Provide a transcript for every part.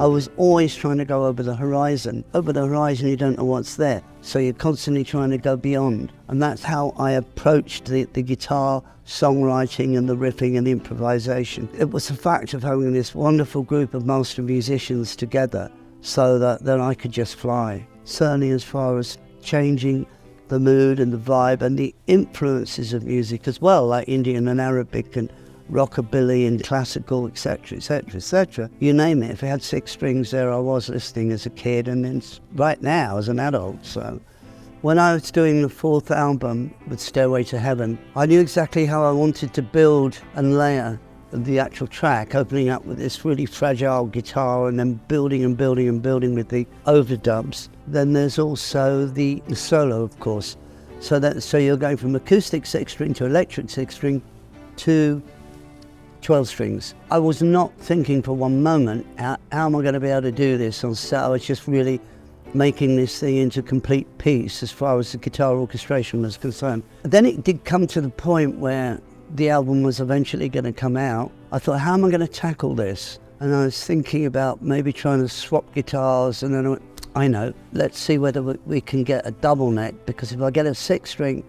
I was always trying to go over the horizon. Over the horizon, you don't know what's there. So you're constantly trying to go beyond. And that's how I approached the guitar songwriting and the riffing and the improvisation. It was the fact of having this wonderful group of master musicians together so that then I could just fly. Certainly as far as changing the mood and the vibe and the influences of music as well, like Indian and Arabic and rockabilly and classical, etc., etc., etc. You name it. If it had 6 strings there, I was listening as a kid, and then right now as an adult. So when I was doing the 4th album with Stairway to Heaven, I knew exactly how I wanted to build and layer the actual track, opening up with this really fragile guitar and then building and building and building with the overdubs. Then there's also the solo, of course. So you're going from acoustic 6-string to electric 6-string to 12 strings. I was not thinking for one moment, how am I going to be able to do this on set? I was just really making this thing into a complete piece as far as the guitar orchestration was concerned. Then it did come to the point where the album was eventually going to come out. I thought, how am I going to tackle this? And I was thinking about maybe trying to swap guitars, and then I went, I know, let's see whether we can get a double neck, because if I get a 6-string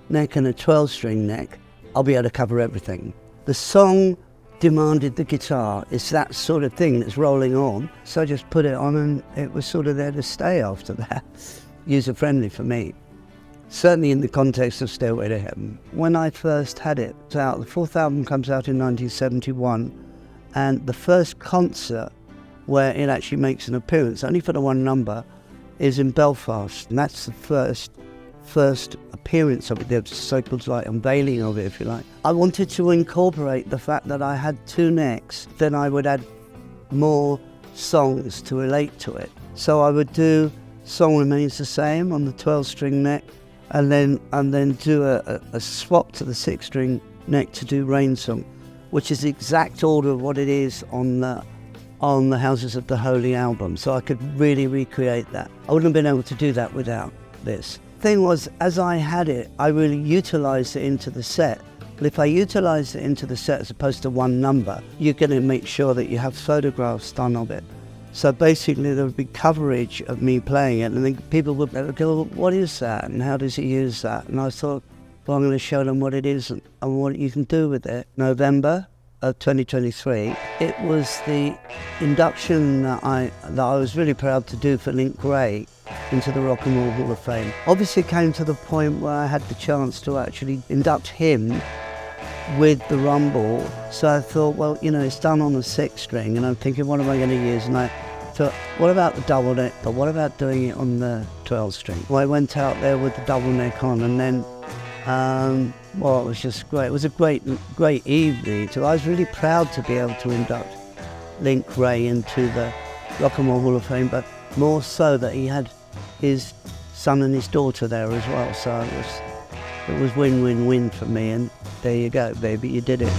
neck and a 12-string neck, I'll be able to cover everything. The song demanded the guitar. It's that sort of thing that's rolling on. So I just put it on and it was sort of there to stay after that. User-friendly for me. Certainly in the context of Stairway to Heaven. When I first had it out, the 4th album comes out in 1971, and the first concert where it actually makes an appearance, only for the one number, is in Belfast. And that's the first appearance of it, the so-called like unveiling of it, if you like. I wanted to incorporate the fact that I had 2 necks, then I would add more songs to relate to it. So I would do Song Remains the Same on the 12-string neck, and then do a swap to the 6-string neck to do Rain Song, which is the exact order of what it is on the Houses of the Holy album. So I could really recreate that. I wouldn't have been able to do that without this. Thing was, as I had it, I really utilised it into the set. But if I utilised it into the set as opposed to one number, you're going to make sure that you have photographs done of it. So basically there would be coverage of me playing it, and then people would go, well, what is that and how does he use that? And I thought, well, I'm going to show them what it is and what you can do with it. November of 2023, it was the induction that I was really proud to do for Link Gray into the Rock and Roll Hall of Fame. Obviously it came to the point where I had the chance to actually induct him with the rumble. So I thought, well, you know, it's done on the 6-string, and I'm thinking, what am I going to use? And I thought, what about the double neck? But what about doing it on the 12-string? Well, I went out there with the double neck on, and then, well, it was just great. It was a great evening. So I was really proud to be able to induct Link Gray into the Rock and Roll Hall of Fame, but more so that he had his son and his daughter there as well. So it was win-win-win for me, and there you go, baby, you did it.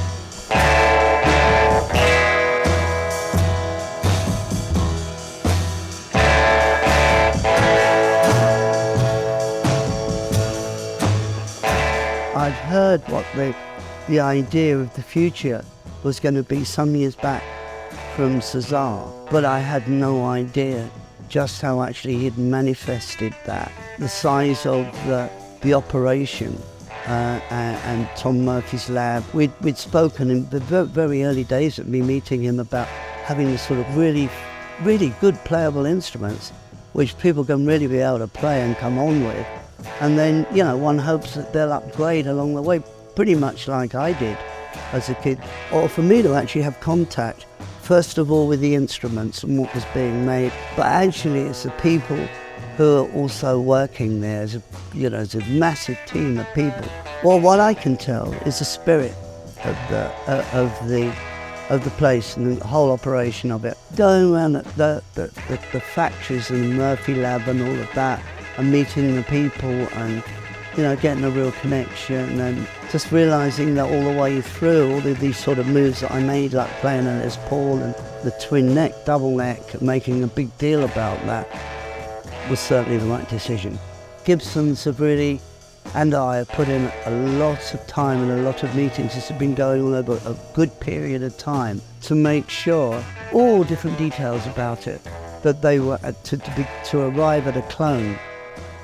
I'd heard what the idea of the future was going to be some years back from Cesar, but I had no idea just how actually he'd manifested that. The size of the operation and Tom Murphy's lab. We'd spoken in the very early days of me meeting him about having this sort of really, really good playable instruments which people can really be able to play and come on with. And then, you know, one hopes that they'll upgrade along the way, pretty much like I did as a kid. Or for me to actually have contact, first of all with the instruments and what was being made, but actually it's the people who are also working there as a massive team of people. Well, what I can tell is the spirit of the place and the whole operation of it. Going around the factories and the Murphy lab and all of that, and meeting the people and, you know, getting a real connection, and just realising that all the way through, all of these sort of moves that I made, like playing a Les Paul and the twin neck, double neck, making a big deal about that, was certainly the right decision. Gibsons have really and I have put in a lot of time and a lot of meetings. This has been going on over a good period of time to make sure all different details about it, that they were to arrive at a clone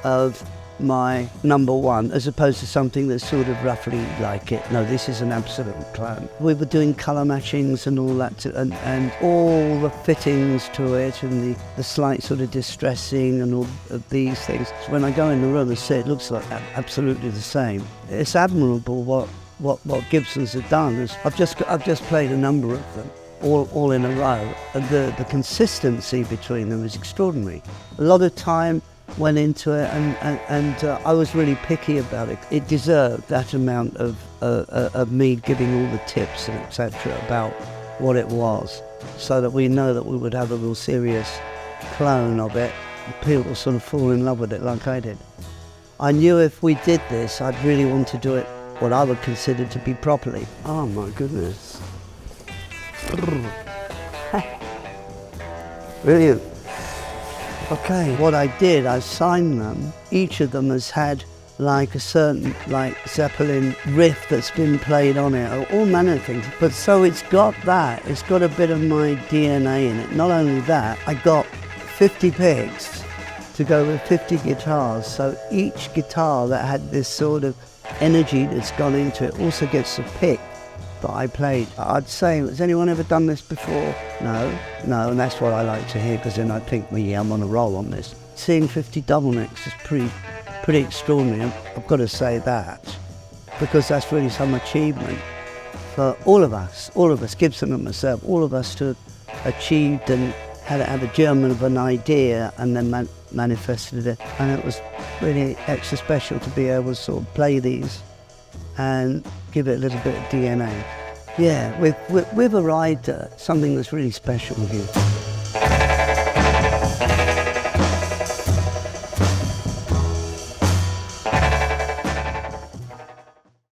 of my number one, as opposed to something that's sort of roughly like it. No, this is an absolute clone. We were doing colour matchings and all that, and all the fittings to it, and the slight sort of distressing and all of these things. So when I go in the room and see it, looks like absolutely the same. It's admirable what Gibsons have done. I've just played a number of them, all in a row, and the consistency between them is extraordinary. A lot of time went into it, and I was really picky about it. It deserved that amount of me giving all the tips and etc. about what it was, so that we know that we would have a real serious clone of it. People will sort of fall in love with it like I did. I knew if we did this, I'd really want to do it what I would consider to be properly. Oh my goodness. Brilliant. Okay, what I did, I signed them. Each of them has had like a certain Zeppelin riff that's been played on it, or all manner of things. But so it's got a bit of my DNA in it. Not only that, I got 50 picks to go with 50 guitars. So each guitar that had this sort of energy that's gone into it also gets a pick that I played. I'd say, has anyone ever done this before? No, and that's what I like to hear, because then I think, well, yeah, I'm on a roll on this. Seeing 50 double necks is pretty extraordinary. I've got to say that, because that's really some achievement for all of us, Gibson and myself, all of us to have achieved and had a germ of an idea and then manifested it. And it was really extra special to be able to sort of play these and give it a little bit of DNA. Yeah, we've arrived at something that's really special here.